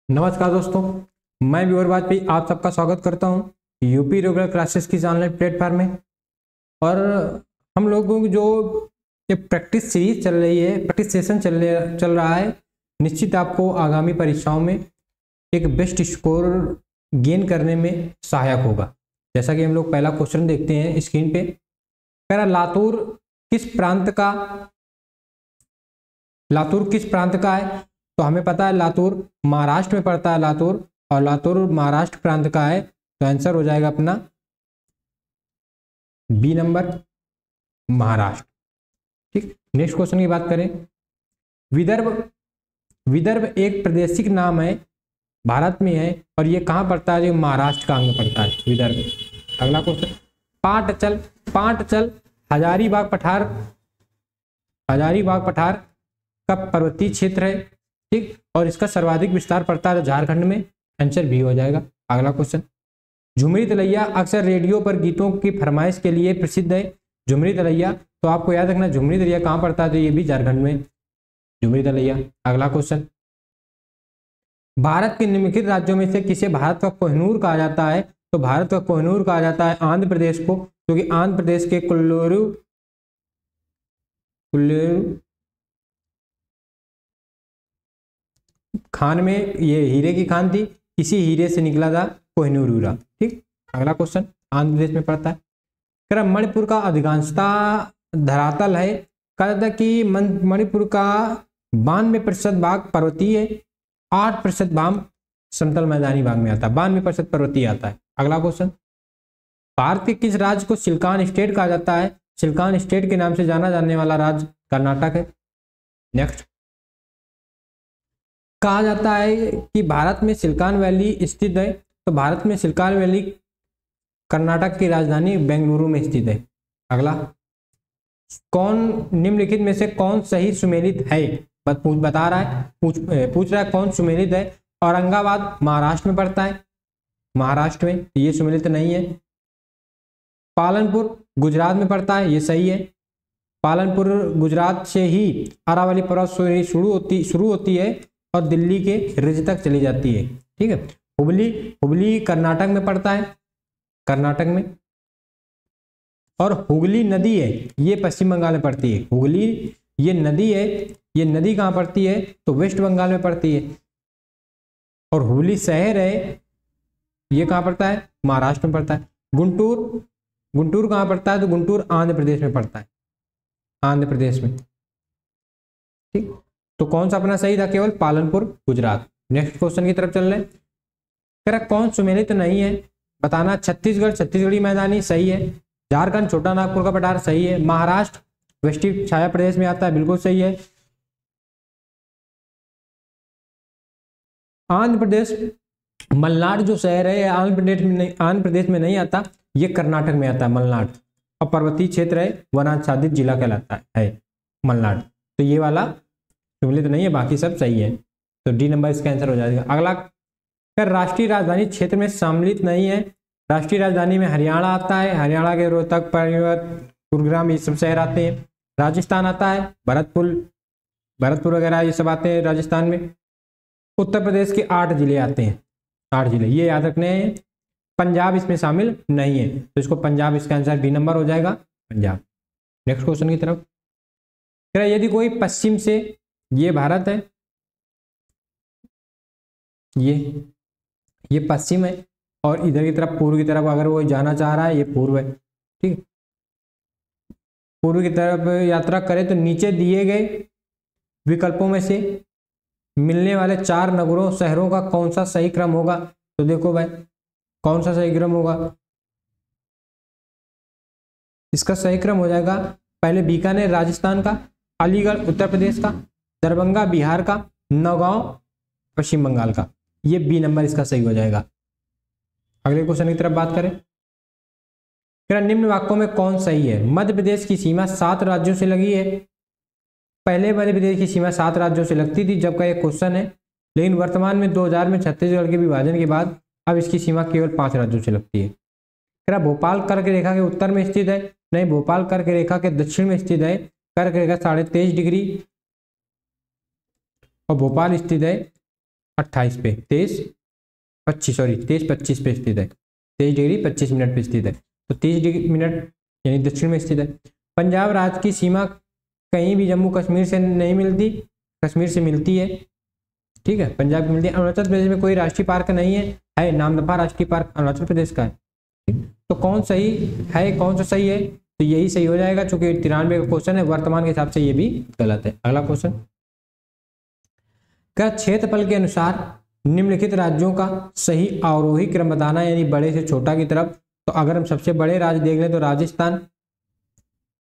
नमस्कार दोस्तों, मैं विवर वाजपेयी आप सबका स्वागत करता हूं यूपी रेगुलर क्लासेस की ऑनलाइन प्लेटफॉर्म में। और हम लोगों की जो ये प्रैक्टिस सीरीज चल रही है, प्रैक्टिस सेशन चल रहा है, निश्चित आपको आगामी परीक्षाओं में एक बेस्ट स्कोर गेन करने में सहायक होगा। जैसा कि हम लोग पहला क्वेश्चन देखते हैं स्क्रीन पे। कह रहा लातूर किस प्रांत का है? तो हमें पता है लातूर महाराष्ट्र में पड़ता है लातूर, और लातूर महाराष्ट्र प्रांत का है, तो आंसर हो जाएगा अपना बी नंबर, महाराष्ट्र। ठीक, नेक्स्ट क्वेश्चन की बात करें। विदर्भ विदर्भ एक प्रादेशिक नाम है, भारत में है, और ये कहाँ पड़ता है? जो महाराष्ट्र का अंग पड़ता है विदर्भ। अगला क्वेश्चन, पाटचल हजारीबाग पठार का पर्वतीय क्षेत्र है। ठीक, और इसका सर्वाधिक विस्तार पड़ता है झारखंड में, आंसर भी हो जाएगा। अगला क्वेश्चन, झुमरी तलैया अक्सर रेडियो पर गीतों की फरमाइश के लिए प्रसिद्ध है। झुमरी तलैया, तो आपको याद रखना झुमरी तलैया कहाँ पड़ता है? तो ये भी झारखंड में झुमरी तलैया। अगला क्वेश्चन, भारत के निम्नलिखित राज्यों में से किसे भारत का कोहिनूर कहा जाता है? तो भारत का कोहिनूर कहा जाता है आंध्र प्रदेश को, क्योंकि आंध्र प्रदेश के कुल्लूरू खान में ये हीरे की खान थी, इसी हीरे से निकला था कोहिनूर हीरा। ठीक, अगला क्वेश्चन, आंध्र प्रदेश में पड़ता है। मणिपुर का अधिकांशता धरातल है। कहता कि मणिपुर का 92% भाग पर्वतीय है, 8% भाग समतल मैदानी भाग में आता है, 92% पर्वतीय आता है। अगला क्वेश्चन, भारत के किस राज्य को सिलिकॉन स्टेट कहा जाता है? सिलिकॉन स्टेट के नाम से जाना जाने वाला राज्य कर्नाटक है। नेक्स्ट, कहा जाता है कि भारत में सिलिकॉन वैली स्थित है, तो भारत में सिलिकॉन वैली कर्नाटक की राजधानी बेंगलुरु में स्थित है। अगला, कौन निम्नलिखित में से कौन सही सुमेलित है? बता रहा है, पूछ रहा है कौन सुमेलित है। औरंगाबाद महाराष्ट्र में पड़ता है, महाराष्ट्र में, ये सुमेलित नहीं है। पालनपुर गुजरात में पड़ता है, ये सही है। पालनपुर गुजरात से ही अरावली पर्वत शुरू होती है और दिल्ली के रिज तक चली जाती है। ठीक है, हुबली कर्नाटक में पड़ता है, कर्नाटक में। और हुगली नदी है, ये पश्चिम बंगाल में पड़ती है। हुगली ये नदी है, ये नदी कहाँ पड़ती है? तो वेस्ट बंगाल में पड़ती है। और हुगली शहर है, ये कहाँ पड़ता है? महाराष्ट्र में पड़ता है। गुंटूर कहाँ पड़ता है? तो गुंटूर आंध्र प्रदेश में पड़ता है, आंध्र प्रदेश में। ठीक, तो कौन सा अपना सही था? केवल पालनपुर गुजरात। नेक्स्ट क्वेश्चन की तरफ चल रहे। कौन सुमेलित नहीं है? बताना। छत्तीसगढ़ी मैदानी सही है। झारखंड छोटा नागपुर का पठार सही है। महाराष्ट्र वेस्टी छाया प्रदेश में आता है, बिल्कुल सही है। आंध्र प्रदेश मलनाड जो शहर है, आंध्र प्रदेश में नहीं आता, ये कर्नाटक में आता है मलनाड, और पर्वतीय क्षेत्र है, वनाच्छादित जिला कहलाता है मलनाड। तो ये वाला सुमेलित नहीं है, बाकी सब सही है, तो डी नंबर इसका आंसर हो जाएगा। अगला, राष्ट्रीय राजधानी क्षेत्र में सम्मिलित नहीं है। राष्ट्रीय राजधानी में हरियाणा आता है, हरियाणा के रोहतक, पानीपत, गुरुग्राम, ये सब शहर आते हैं। राजस्थान आता है, भरतपुर वगैरह ये सब आते हैं राजस्थान में। उत्तर प्रदेश के 8 जिले आते हैं, 8 जिले, ये याद रखने हैं। पंजाब इसमें शामिल नहीं है, तो इसको पंजाब, इसका आंसर बी नंबर हो जाएगा, पंजाब। नेक्स्ट क्वेश्चन की तरफ। यदि कोई पश्चिम से, ये भारत है, ये पश्चिम है, और इधर की तरफ पूर्व की तरफ अगर वो जाना चाह रहा है, ये पूर्व है। ठीक, पूर्व की तरफ यात्रा करे तो नीचे दिए गए विकल्पों में से मिलने वाले 4 नगरों शहरों का कौन सा सही क्रम होगा? तो देखो भाई, कौन सा सही क्रम होगा? इसका सही क्रम हो जाएगा, पहले बीकानेर राजस्थान का, अलीगढ़ उत्तर प्रदेश का, दरभंगा बिहार का, नौगांव पश्चिम बंगाल का। ये बी नंबर इसका सही हो जाएगा। अगले क्वेश्चन की तरफ बात करें। निम्न वाक्यों में कौन सही है? मध्य प्रदेश की सीमा 7 राज्यों से लगी है। पहले मध्य प्रदेश की सीमा 7 राज्यों से लगती थी जब का एक क्वेश्चन है, लेकिन वर्तमान में 2000 में छत्तीसगढ़ के विभाजन के बाद अब इसकी सीमा केवल 5 राज्यों से लगती है। भोपाल कर्क रेखा के उत्तर में स्थित है, नहीं, भोपाल कर्क रेखा के दक्षिण में स्थित है। कर्क रेखा 23.5 डिग्री और भोपाल स्थित है 28 पे, 23:25 पे स्थित है, 23°25' पे स्थित है। तो 30 मिनट यानी दक्षिण में स्थित है। पंजाब राज्य की सीमा कहीं भी जम्मू कश्मीर से नहीं मिलती, कश्मीर से मिलती है, ठीक है, पंजाब की मिलती है। अरुणाचल प्रदेश में कोई राष्ट्रीय पार्क नहीं है नामदफा राष्ट्रीय पार्क अरुणाचल प्रदेश का है। तो कौन सही है, कौन सा सही है, तो यही सही हो जाएगा, चूंकि 93 का क्वेश्चन है, वर्तमान के हिसाब से ये भी गलत है। अगला क्वेश्चन, क्या क्षेत्रफल के अनुसार निम्नलिखित राज्यों का सही आरोही क्रम बताना, यानी बड़े से छोटा की तरफ। तो अगर हम सबसे बड़े राज्य देख लें तो राजस्थान,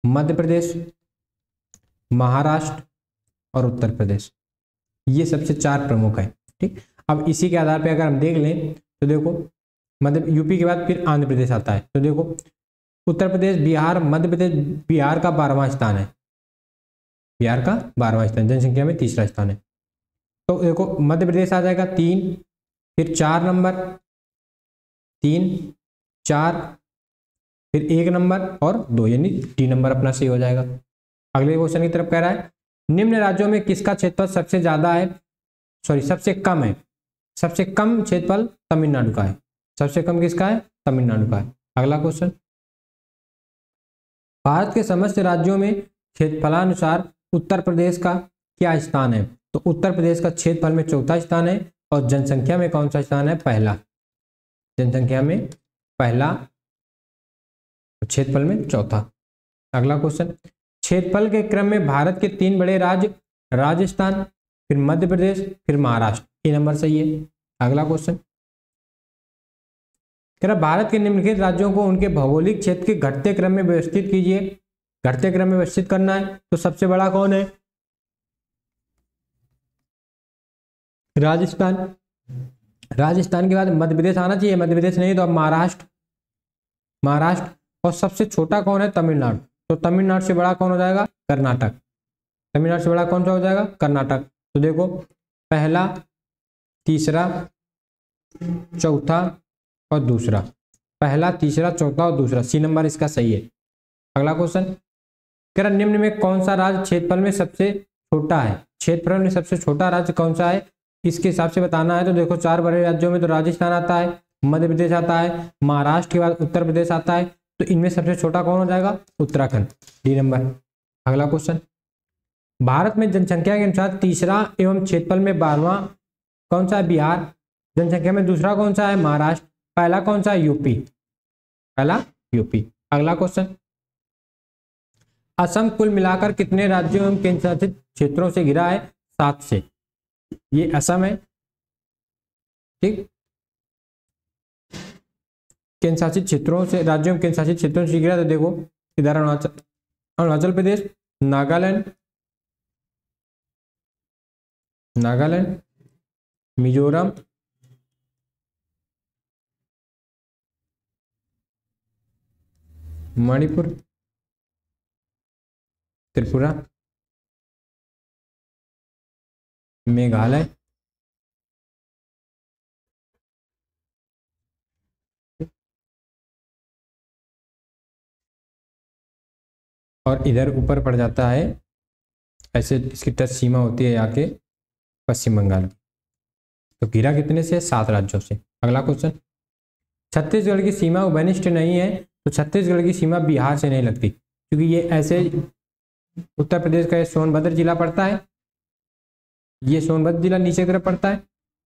मध्य प्रदेश, महाराष्ट्र और उत्तर प्रदेश, ये सबसे 4 प्रमुख है। ठीक, अब इसी के आधार पे अगर हम देख लें तो देखो, मध्य यूपी के बाद फिर आंध्र प्रदेश आता है। तो देखो, उत्तर प्रदेश, बिहार, मध्य प्रदेश, बिहार का 12वां स्थान है, बिहार का 12वां स्थान, जनसंख्या में तीसरा स्थान है। तो देखो, मध्य प्रदेश आ जाएगा 3, फिर 4 नंबर, 3, 4, फिर 1 नंबर और 2, यानी डी नंबर अपना सही हो जाएगा। अगले क्वेश्चन की तरफ कह रहा है, निम्न राज्यों में किसका क्षेत्रफल सबसे ज्यादा है, सबसे कम है। सबसे कम क्षेत्रफल तमिलनाडु का है, सबसे कम किसका है, तमिलनाडु का है। अगला क्वेश्चन, भारत के समस्त राज्यों में क्षेत्रफलानुसार उत्तर प्रदेश का क्या स्थान है। तो उत्तर प्रदेश का क्षेत्रफल में 4था स्थान है, और जनसंख्या में कौन सा स्थान है, पहला, जनसंख्या में पहला, क्षेत्रफल में 4था। अगला क्वेश्चन, क्षेत्रफल के क्रम में भारत के 3 बड़े राज्य, राजस्थान, फिर मध्य प्रदेश, फिर महाराष्ट्र, ये नंबर सही है। अगला क्वेश्चन, कह रहा भारत के निम्नलिखित राज्यों को उनके भौगोलिक क्षेत्र के घटते क्रम में व्यवस्थित कीजिए। घटते क्रम में व्यवस्थित करना है, तो सबसे बड़ा कौन है, राजस्थान। राजस्थान के बाद मध्य प्रदेश आना चाहिए, मध्य प्रदेश नहीं तो अब महाराष्ट्र, महाराष्ट्र, और सबसे छोटा कौन है, तमिलनाडु। तो तमिलनाडु से बड़ा कौन हो जाएगा, कर्नाटक। तमिलनाडु से बड़ा कौन सा हो जाएगा, कर्नाटक। तो देखो, पहला, तीसरा, चौथा और दूसरा, पहला, तीसरा, चौथा और दूसरा, सी नंबर इसका सही है। अगला क्वेश्चन, कह रहा निम्न में कौन सा राज्य क्षेत्रफल में सबसे छोटा है। क्षेत्रफल में सबसे छोटा राज्य कौन सा है, इसके हिसाब से बताना है। तो देखो, 4 बड़े राज्यों में तो राजस्थान आता है, मध्य प्रदेश आता है, महाराष्ट्र के बाद उत्तर प्रदेश आता है। तो इनमें सबसे छोटा कौन हो जाएगा, उत्तराखंड, डी नंबर। अगला क्वेश्चन, भारत में जनसंख्या के अनुसार तीसरा एवं क्षेत्रफल में 12वां कौन सा है, बिहार। जनसंख्या में दूसरा कौन सा है, महाराष्ट्र। पहला कौन सा है, यूपी, पहला यूपी। अगला क्वेश्चन, असम कुल मिलाकर कितने राज्यों एवं केंद्र शासित क्षेत्रों से घिरा है, 7 से। ये असम है, ठीक, केंद्र शासित क्षेत्रों से, राज्यों में केंद्र शासित क्षेत्रों से घिरा। तो देखो, इधर अरुणाचल प्रदेश, नागालैंड, मिजोरम, मणिपुर, त्रिपुरा, मेघालय, और इधर ऊपर पड़ जाता है, ऐसे इसकी टच सीमा होती है यहाँ के पश्चिम बंगाल। तो घिरा कितने से, 7 राज्यों से। अगला क्वेश्चन, छत्तीसगढ़ की सीमा उभयनिष्ठ नहीं है। तो छत्तीसगढ़ की सीमा बिहार से नहीं लगती, क्योंकि ये ऐसे उत्तर प्रदेश का सोनभद्र जिला पड़ता है, ये सोनभद्र जिला नीचे की तरफ पड़ता है,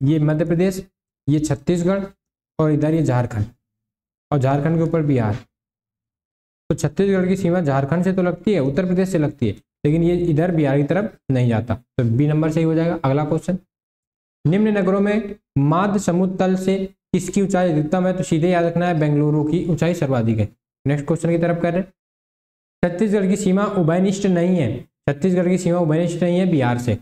ये मध्य प्रदेश, ये छत्तीसगढ़, और इधर ये झारखंड, और झारखंड के ऊपर बिहार। तो छत्तीसगढ़ की सीमा झारखंड से तो लगती है, उत्तर प्रदेश से लगती है, लेकिन ये इधर बिहार की तरफ नहीं जाता। तो बी नंबर सही हो जाएगा। अगला क्वेश्चन, निम्न नगरों में माध्य समुद्र तल से किसकी ऊंचाई अधिकतम है। तो सीधे याद रखना है, बेंगलुरु की ऊंचाई सर्वाधिक है। नेक्स्ट क्वेश्चन की तरफ कर रहे हैं, छत्तीसगढ़ की सीमा उभयनिष्ठ नहीं है। छत्तीसगढ़ की सीमा उभयनिष्ठ नहीं है बिहार से।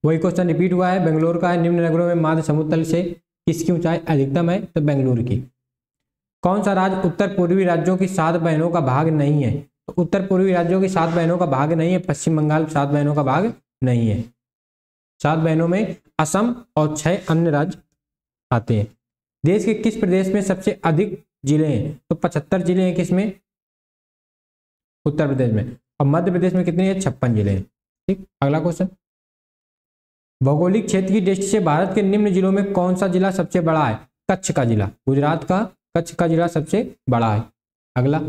वही क्वेश्चन रिपीट हुआ है, बेंगलुरु का है, निम्न नगरों में माध्य समुद्र तल से किसकी ऊंचाई अधिकतम है, तो बेंगलुरु की। कौन सा राज्य उत्तर पूर्वी राज्यों की 7 बहनों का भाग नहीं है। तो उत्तर पूर्वी राज्यों की 7 बहनों का भाग नहीं है, पश्चिम बंगाल 7 बहनों का भाग नहीं है। 7 बहनों में असम और 6 अन्य राज्य आते हैं। देश के किस प्रदेश में सबसे अधिक जिले हैं। तो 75 जिले हैं, किसमें, उत्तर प्रदेश में। और मध्य प्रदेश में कितने हैं, 56 जिले हैं। ठीक, अगला क्वेश्चन, भौगोलिक क्षेत्र की दृष्टि से भारत के निम्न जिलों में कौन सा जिला सबसे बड़ा है? कच्छ का जिला, गुजरात का कच्छ का जिला सबसे बड़ा है। अगला,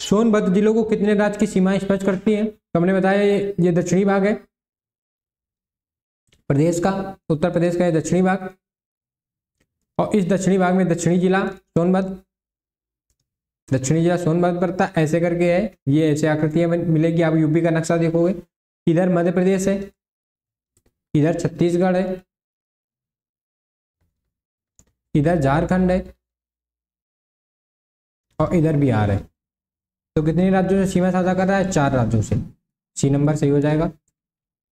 सोनभद्र जिलों को कितने राज्य की सीमाएं स्पष्ट करती हैं? तो हमने बताया ये दक्षिणी भाग है प्रदेश का, उत्तर प्रदेश का ये दक्षिणी भाग, और इस दक्षिणी भाग में दक्षिणी जिला सोनभद्र, दक्षिणी जिला सोनभद्र पड़ता है, ऐसे करके है, ये ऐसे आकृतियां मिलेगी। आप यूपी का नक्शा देखोगे, इधर मध्य प्रदेश है, इधर छत्तीसगढ़ है, इधर झारखंड है और इधर बिहार है। तो कितने राज्यों से सीमा साझा कर रहा है? 4 राज्यों से। सी नंबर सही हो जाएगा।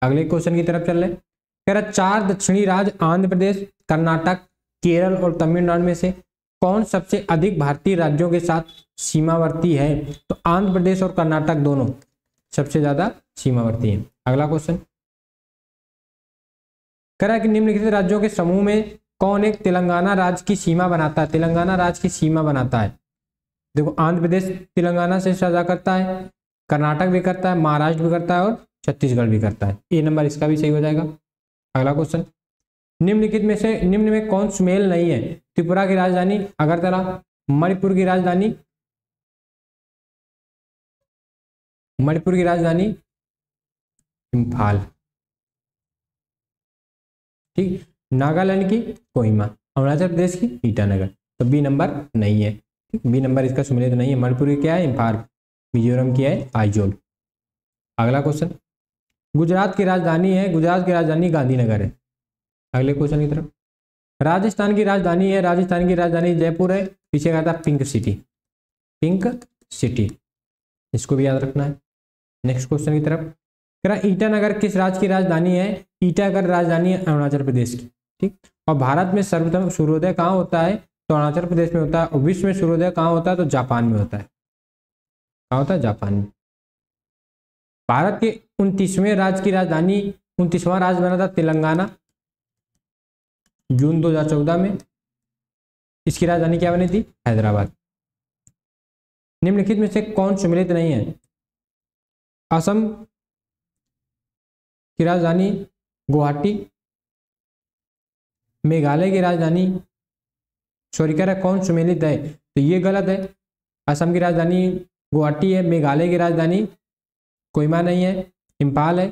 अगले क्वेश्चन की तरफ चल रहे, कह रहा 4 दक्षिणी राज्य आंध्र प्रदेश, कर्नाटक, केरल और तमिलनाडु में से कौन सबसे अधिक भारतीय राज्यों के साथ सीमावर्ती है? तो आंध्र प्रदेश और कर्नाटक दोनों सबसे ज्यादा सीमावर्ती हैं। अगला क्वेश्चन कह रहा है कि निम्नलिखित राज्यों के समूह में कौन एक तेलंगाना राज्य की सीमा बनाता है? तेलंगाना राज्य की सीमा बनाता है। देखो, आंध्र प्रदेश तेलंगाना से साझा करता है, कर्नाटक भी करता है, महाराष्ट्र भी करता है और छत्तीसगढ़ भी करता है। ए नंबर इसका भी सही हो जाएगा। अगला क्वेश्चन, निम्नलिखित में से निम्न में कौन सुमेल नहीं है? त्रिपुरा की राजधानी अगरतला, मणिपुर की राजधानी इम्फाल, ठीक, नागालैंड की कोहिमा, अरुणाचल प्रदेश की ईटानगर। तो बी नंबर नहीं है, बी नंबर इसका सुमेलित नहीं है। मणिपुर की क्या है? इम्फाल। मिजोरम की है आइजोल। अगला क्वेश्चन, गुजरात की राजधानी है, गुजरात की राजधानी गांधीनगर है। अगले क्वेश्चन की तरफ, राजस्थान की राजधानी है, राजस्थान की राजधानी जयपुर है, पीछे कहा था पिंक सिटी, पिंक सिटी, इसको भी याद रखना है। नेक्स्ट क्वेश्चन की तरफ, ईटानगर किस राज्य की राजधानी है? ईटानगर राजधानी है अरुणाचल प्रदेश की, ठीक। और भारत में सर्वप्रथम सूर्योदय कहाँ होता है? तो अरुणाचल प्रदेश में होता है। और विश्व में सूर्योदय कहाँ होता है? तो जापान में होता है। कहाँ होता है? जापान में। भारत के 29वें राज्य की राजधानी, 29वां राज्य बना था तेलंगाना जून 2014 में। इसकी राजधानी क्या बनी थी? हैदराबाद। निम्नलिखित में से कौन सम्मिलित नहीं है? असम की राजधानी गुवाहाटी, मेघालय की राजधानी, सॉरी कह रहा कौन सम्मिलित है? तो ये गलत है। असम की राजधानी गुवाहाटी है, मेघालय की राजधानी कोहिमा नहीं है, इम्फाल है।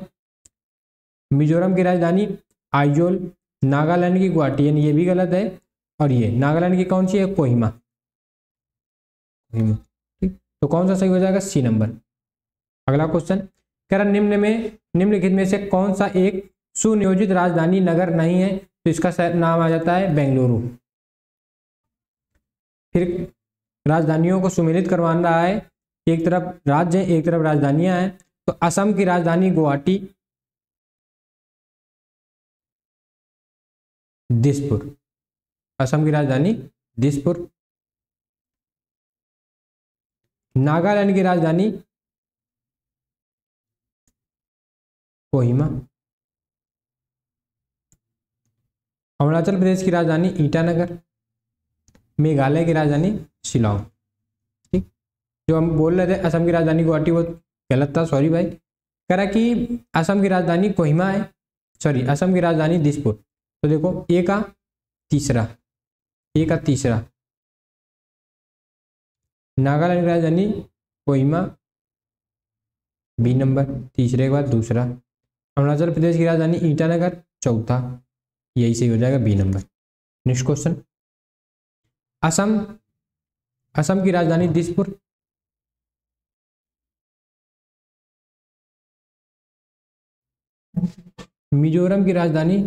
मिजोरम की राजधानी आइजोल, नागालैंड की गुवाहाटी है, ये भी गलत है। और ये नागालैंड की कौन सी है? कोहिमा, ठीक। तो कौन सा सही हो जाएगा? सी नंबर। अगला क्वेश्चन कह रहा निम्नलिखित में से कौन सा एक सुनियोजित राजधानी नगर नहीं है? तो इसका नाम आ जाता है बेंगलुरु। फिर राजधानियों को सुमेलित करवाना है, एक तरफ राज्य है, एक तरफ राजधानियां हैं। तो असम की राजधानी गुवाहाटी, दिसपुर, असम की राजधानी दिसपुर। नागालैंड की राजधानी कोहिमा। अरुणाचल प्रदेश की राजधानी ईटानगर। मेघालय की राजधानी शिलोंग, ठीक। जो हम बोल रहे थे असम की राजधानी गुवाहाटी, वो गलत था, सॉरी भाई। कह रहा कि असम की राजधानी कोहिमा है, सॉरी असम की राजधानी दिसपुर। तो देखो ए का तीसरा, नागालैंड की राजधानी कोहिमा, बी नंबर, तीसरे के बाद दूसरा। अरुणाचल प्रदेश की राजधानी ईटानगर, चौथा, यही सही हो जाएगा, B number. Next question, Assam की राजधानी दिसपुर। मिजोरम की राजधानी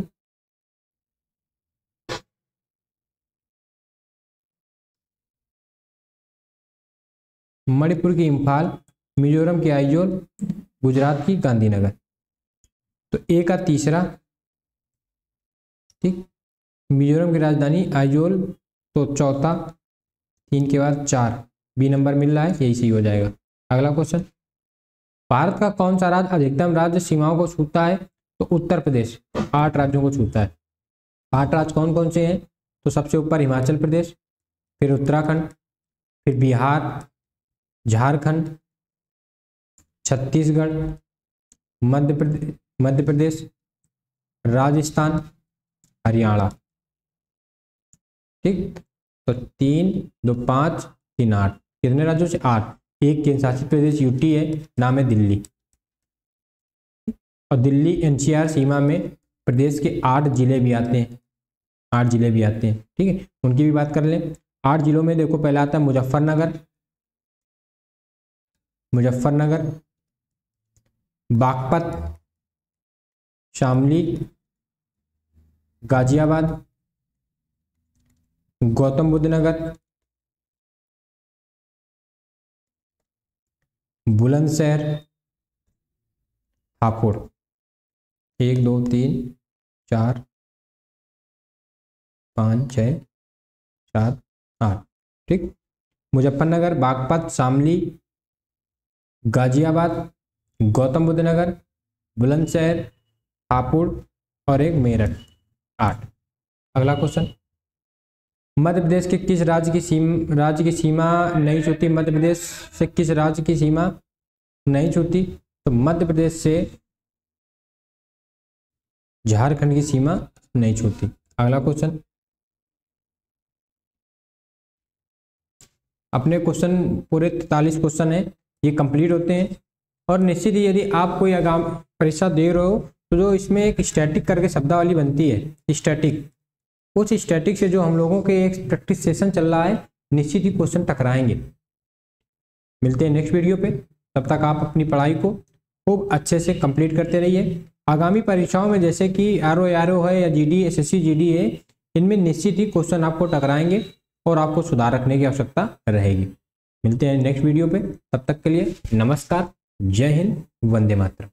मणिपुर की इम्फाल, मिजोरम की आइजोल, गुजरात की गांधीनगर। तो ए का तीसरा, ठीक। मिजोरम की राजधानी आइजोल, तो चौथा, 3 के बाद 4, बी नंबर मिल रहा है, यही सही हो जाएगा। अगला क्वेश्चन, भारत का कौन सा राज्य अधिकतम राज्य सीमाओं को छूता है? तो उत्तर प्रदेश 8 राज्यों को छूता है। 8 राज्य कौन कौन से हैं? तो सबसे ऊपर हिमाचल प्रदेश, फिर उत्तराखंड, फिर बिहार, झारखंड, छत्तीसगढ़, मध्य प्रदेश, राजस्थान, हरियाणा। ठीक, तो 3, 2, 5, 3, 8, कितने राज्यों से? 8। एक केंद्र शासित प्रदेश यूटी है, नाम है दिल्ली, और दिल्ली एनसीआर सीमा में प्रदेश के 8 जिले भी आते हैं, 8 जिले भी आते हैं। ठीक है, उनकी भी बात कर लें। 8 जिलों में देखो, पहला आता है मुजफ्फरनगर, बागपत, शामली, गाजियाबाद, गौतम बुद्ध नगर, बुलंदशहर, हापुड़। 1, 2, 3, 4, 5, 6, 7, 8। ठीक, मुजफ्फरनगर, बागपत, शामली, गाजियाबाद, गौतम बुद्ध नगर, बुलंदशहर, हापुड़ और एक मेरठ। 8। अगला क्वेश्चन, मध्य प्रदेश के किस राज्य की सीमा नहीं छूती? मध्य प्रदेश से किस राज्य की सीमा नहीं छूती? तो मध्य प्रदेश से झारखंड की सीमा नहीं छूती। अगला क्वेश्चन, अपने क्वेश्चन पूरे 43 क्वेश्चन है, ये कंप्लीट होते हैं। और निश्चित ही यदि आप कोई आगामी परीक्षा दे रहे हो तो जो इसमें एक स्टैटिक करके शब्दावली बनती है, स्टैटिक, उस स्टैटिक से जो हम लोगों के एक प्रैक्टिस सेशन चल रहा है, निश्चित ही क्वेश्चन टकराएंगे। मिलते हैं नेक्स्ट वीडियो पे, तब तक आप अपनी पढ़ाई को खूब अच्छे से कंप्लीट करते रहिए। आगामी परीक्षाओं में जैसे कि आरओ है या जीडी, एसएससी जीडी है, इनमें निश्चित ही क्वेश्चन आपको टकराएंगे और आपको सुधार रखने की आवश्यकता रहेगी। मिलते हैं नेक्स्ट वीडियो पे, तब तक के लिए नमस्कार, जय हिंद, वंदे मातरम।